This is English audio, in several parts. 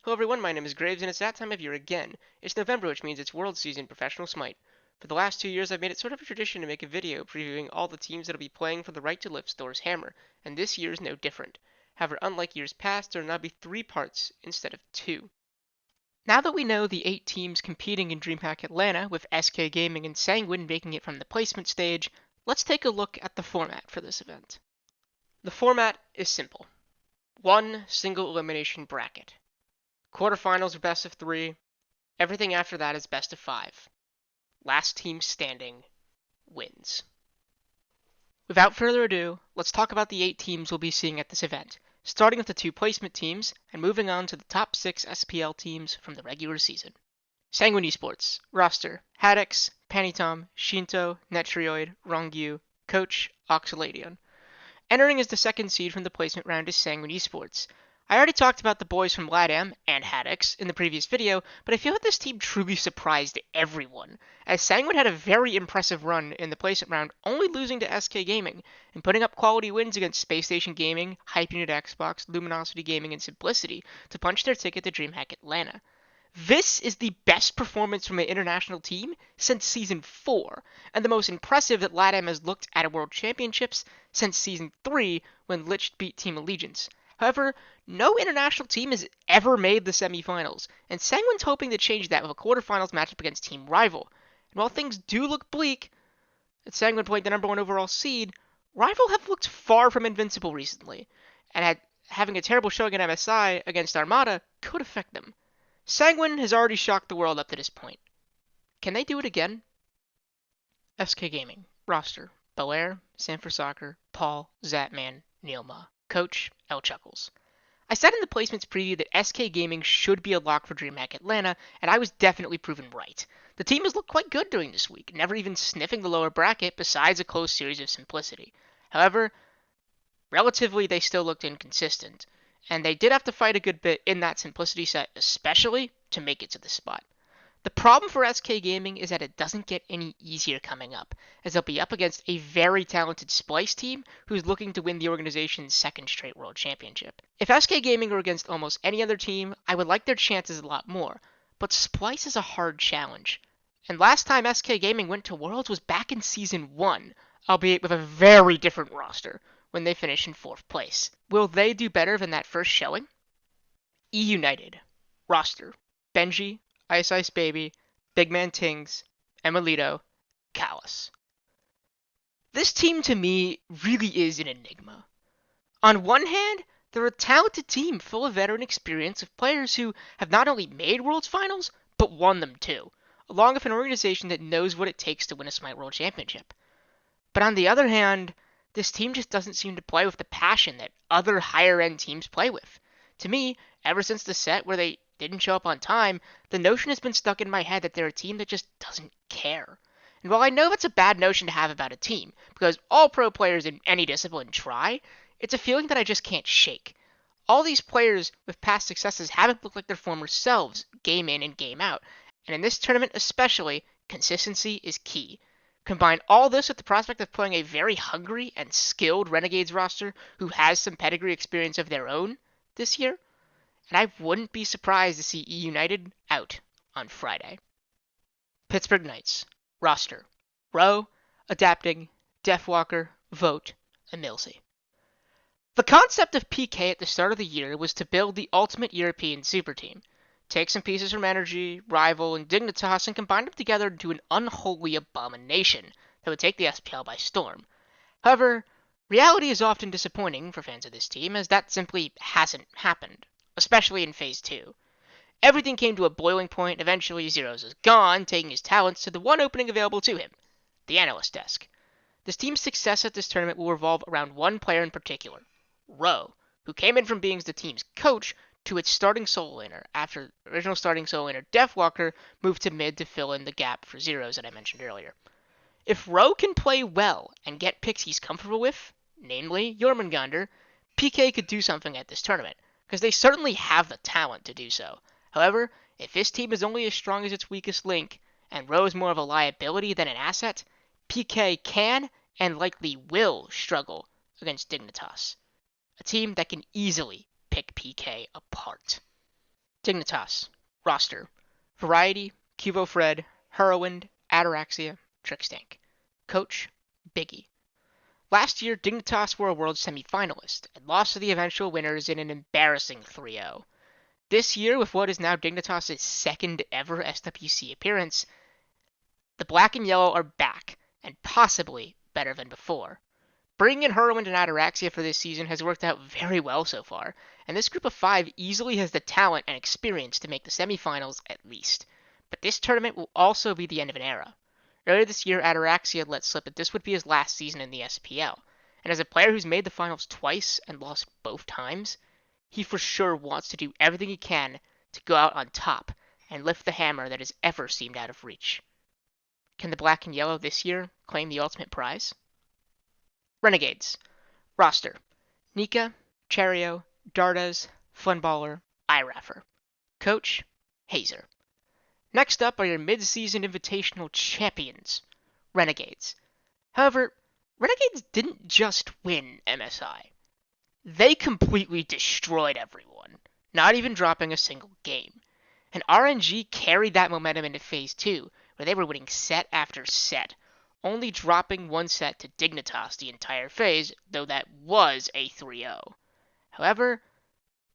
Hello everyone, my name is Graves and it's that time of year again. It's November, which means it's World Season Professional Smite. For the last 2 years I've made it sort of a tradition to make a video previewing all the teams that'll be playing for the right to lift Thor's hammer, and this year is no different. However, unlike years past, there will now be 3 parts instead of 2. Now that we know the 8 teams competing in DreamHack Atlanta, with SK Gaming and Sanguine making it from the placement stage, let's take a look at the format for this event. The format is simple. One single elimination bracket. Quarterfinals are best of 3. Everything after that is best of 5. Last team standing wins. Without further ado, let's talk about the 8 teams we'll be seeing at this event, starting with the 2 placement teams and moving on to the top 6 SPL teams from the regular season. Sanguine eSports, roster, Hadex, Panitom, Shinto, Netrioid, Rongyu, Coach, Oxaladion. Entering as the 2nd seed from the placement round is Sanguine eSports. I already talked about the boys from LATAM and Hadex in the previous video, but I feel that this team truly surprised everyone, as Sanguine had a very impressive run in the placement round, only losing to SK Gaming, and putting up quality wins against Space Station Gaming, Hyperunit Xbox, Luminosity Gaming, and Simplicity to punch their ticket to DreamHack Atlanta. This is the best performance from an international team since Season 4, and the most impressive that LATAM has looked at World Championships since Season 3 when Lich beat Team Allegiance. However, no international team has ever made the semifinals, and Sanguine's hoping to change that with a quarterfinals matchup against Team Rival. And while things do look bleak, at Sanguine playing the number 1 overall seed, Rival have looked far from invincible recently, and having a terrible showing at MSI against Armada could affect them. Sanguine has already shocked the world up to this point. Can they do it again? SK Gaming, roster, Belair, Sanford Soccer, Paul, Zatman, Neilma. Coach, L Chuckles. I said in the placements preview that SK Gaming should be a lock for DreamHack Atlanta, and I was definitely proven right. The team has looked quite good during this week, never even sniffing the lower bracket besides a close series of Simplicity. However, relatively they still looked inconsistent, and they did have to fight a good bit in that Simplicity set, especially to make it to this spot. The problem for SK Gaming is that it doesn't get any easier coming up, as they'll be up against a very talented Splice team who's looking to win the organization's 2nd straight World Championship. If SK Gaming were against almost any other team, I would like their chances a lot more, but Splice is a hard challenge. And last time SK Gaming went to Worlds was back in Season 1, albeit with a very different roster, when they finished in 4th place. Will they do better than that first showing? eUnited. Roster. Benji, Ice Baby, Big Man Tings, Emilito, Callus. This team to me really is an enigma. On one hand, they're a talented team full of veteran experience of players who have not only made Worlds Finals, but won them too, along with an organization that knows what it takes to win a Smite World Championship. But on the other hand, this team just doesn't seem to play with the passion that other higher end teams play with. To me, ever since the set where they didn't show up on time, the notion has been stuck in my head that they're a team that just doesn't care. And while I know that's a bad notion to have about a team, because all pro players in any discipline try, it's a feeling that I just can't shake. All these players with past successes haven't looked like their former selves, game in and game out, and in this tournament especially, consistency is key. Combine all this with the prospect of playing a very hungry and skilled Renegades roster who has some pedigree experience of their own this year, and I wouldn't be surprised to see eUnited out on Friday. Pittsburgh Knights. Roster. Rowe, Adapting, Deathwalker, Vote, and Milsey. The concept of PK at the start of the year was to build the ultimate European super team. Take some pieces from Energy, Rival, and Dignitas and combine them together into an unholy abomination that would take the SPL by storm. However, reality is often disappointing for fans of this team, as that simply hasn't happened, especially in Phase 2. Everything came to a boiling point, and eventually Zeros is gone, taking his talents to the one opening available to him, the analyst desk. This team's success at this tournament will revolve around one player in particular, Rowe, who came in from being the team's coach to its starting solo laner, after the original starting solo laner Deathwalker moved to mid to fill in the gap for Zeros that I mentioned earlier. If Rowe can play well and get picks he's comfortable with, namely Jormungandr, PK could do something at this tournament, because they certainly have the talent to do so. However, if this team is only as strong as its weakest link, and Rowe is more of a liability than an asset, PK can and likely will struggle against Dignitas, a team that can easily pick PK apart. Dignitas. Roster. Variety, Cubo Fred, Heroind, Ataraxia, Trickstank. Coach, Biggie. Last year, Dignitas were a World semi-finalist and lost to the eventual winners in an embarrassing 3-0. This year, with what is now Dignitas' second ever SWC appearance, the black and yellow are back, and possibly better than before. Bringing in Heroind and Ataraxia for this season has worked out very well so far, and this group of 5 easily has the talent and experience to make the semifinals at least. But this tournament will also be the end of an era. Earlier this year, Ataraxia let slip that this would be his last season in the SPL, and as a player who's made the finals twice and lost both times, he for sure wants to do everything he can to go out on top and lift the hammer that has ever seemed out of reach. Can the black and yellow this year claim the ultimate prize? Renegades. Roster. Nika, Cherio, Dardas, Funballer, Iraffer. Coach, Hazer. Next up are your mid-season invitational champions, Renegades. However, Renegades didn't just win MSI. They completely destroyed everyone, not even dropping a single game. And RNG carried that momentum into Phase 2, where they were winning set after set, only dropping one set to Dignitas the entire phase, though that was a 3-0. However,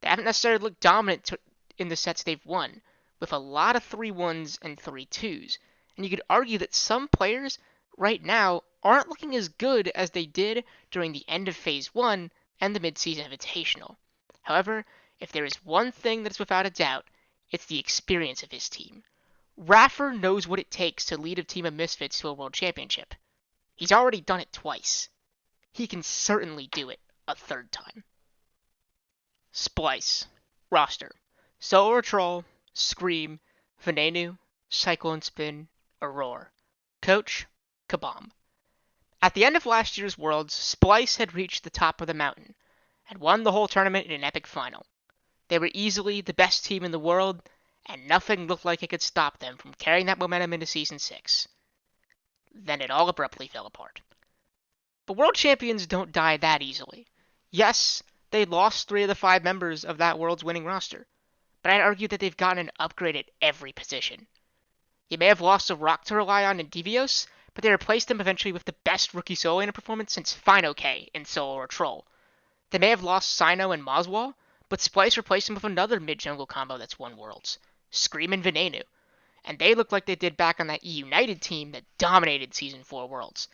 they haven't necessarily looked dominant in the sets they've won, with a lot of 3-1s and 3-2s, and you could argue that some players right now aren't looking as good as they did during the end of Phase 1 and the mid-season invitational. However, if there is one thing that is without a doubt, it's the experience of his team. Raffer knows what it takes to lead a team of misfits to a world championship. He's already done it twice. He can certainly do it a third time. Splice. Roster. Solar Troll, Scream, Venenu, Cyclone Spin, Aurora. Coach, Kabam. At the end of last year's Worlds, Splice had reached the top of the mountain and won the whole tournament in an epic final. They were easily the best team in the world, and nothing looked like it could stop them from carrying that momentum into Season 6. Then it all abruptly fell apart. But World Champions don't die that easily. Yes, they lost 3 of the 5 members of that World's winning roster, but I'd argue that they've gotten an upgrade at every position. You may have lost a Rock to rely on in Devios, but they replaced them eventually with the best rookie solo laner performance since Fino-K in Solo or Troll. They may have lost Sino and Moswall, but Splice replaced them with another mid-jungle combo that's won Worlds, Scream and Venenu, and they look like they did back on that E-United team that dominated Season 4 Worlds.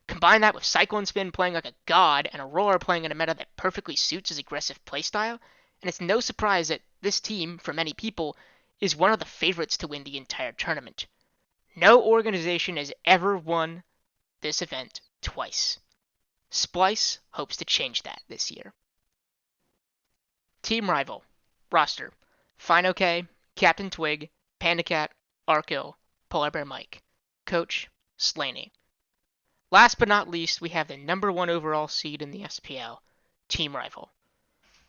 Combine that with Cyclone Spin playing like a god and Aurora playing in a meta that perfectly suits his aggressive playstyle, and it's no surprise that this team, for many people, is one of the favorites to win the entire tournament. No organization has ever won this event twice. Splice hopes to change that this year. Team Rival. Roster. Fino-K, Captain Twig, Pandacat, Arkill, Polar Bear Mike. Coach, Slaney. Last but not least, we have the number 1 overall seed in the SPL, Team Rival.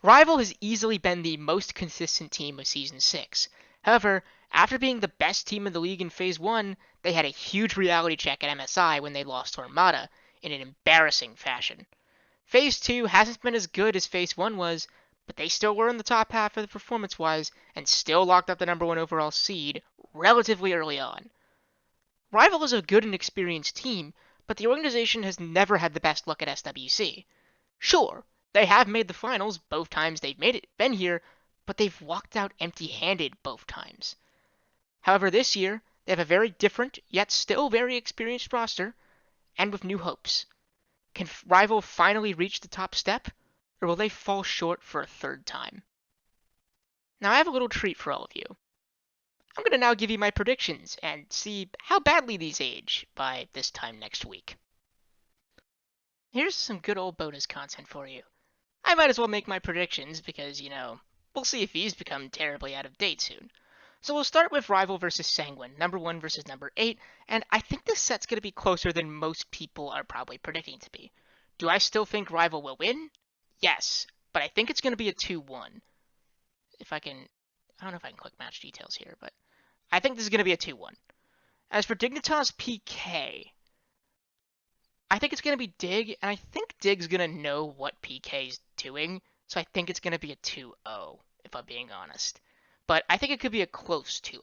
Rival has easily been the most consistent team of Season 6. However, after being the best team in the league in Phase 1, they had a huge reality check at MSI when they lost to Armada in an embarrassing fashion. Phase 2 hasn't been as good as Phase 1 was, but they still were in the top half of the performance-wise and still locked up the number 1 overall seed relatively early on. Rival is a good and experienced team, but the organization has never had the best luck at SWC. Sure, they have made the finals both times they've been here, but they've walked out empty-handed both times. However, this year, they have a very different, yet still very experienced roster, and with new hopes. Can Rival finally reach the top step, or will they fall short for a third time? Now I have a little treat for all of you. I'm going to now give you my predictions and see how badly these age by this time next week. Here's some good old bonus content for you. I might as well make my predictions because, we'll see if these become terribly out of date soon. So we'll start with Rival versus Sanguine, number 1 versus number 8, and I think this set's going to be closer than most people are probably predicting to be. Do I still think Rival will win? Yes, but I think it's going to be a 2-1. I don't know if I can click match details here, but I think this is going to be a 2-1. As for Dignitas PK, I think it's going to be Dig, and I think Dig's going to know what PK's doing, so I think it's going to be a 2-0, if I'm being honest. but I think it could be a close 2-0.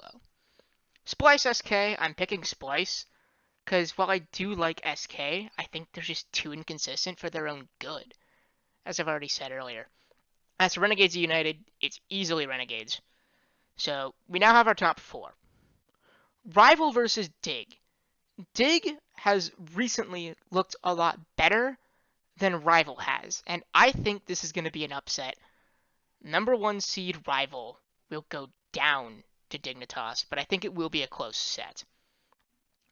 Splice SK, I'm picking Splice, because while I do like SK, I think they're just too inconsistent for their own good, as I've already said earlier. As for Renegades United, it's easily Renegades. So we now have our top 4. Rival versus Dig. Dig has recently looked a lot better than Rival has, and I think this is going to be an upset. Number 1 seed Rival will go down to Dignitas, but I think it will be a close set.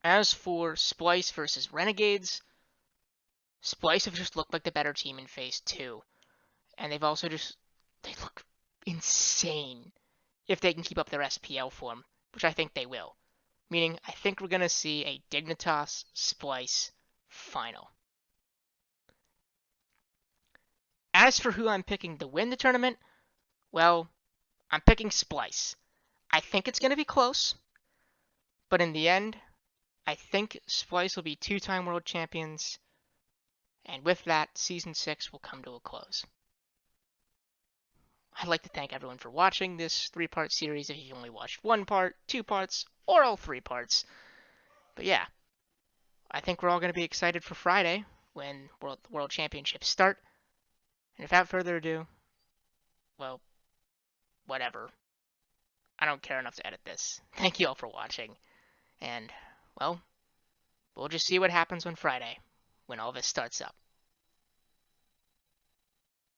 As for Splice versus Renegades, Splice have just looked like the better team in Phase 2, and they look insane if they can keep up their SPL form, which I think they will. Meaning, I think we're going to see a Dignitas Splice final. As for who I'm picking to win the tournament, well, I'm picking Splice. I think it's going to be close, but in the end, I think Splice will be 2-time world champions, and with that, Season 6 will come to a close. I'd like to thank everyone for watching this 3-part series if you only watched 1 part, 2 parts, or all 3 parts. But yeah, I think we're all going to be excited for Friday when World Championships start. And without further ado, well, whatever. I don't care enough to edit this. Thank you all for watching. And, well, we'll just see what happens on Friday when all this starts up.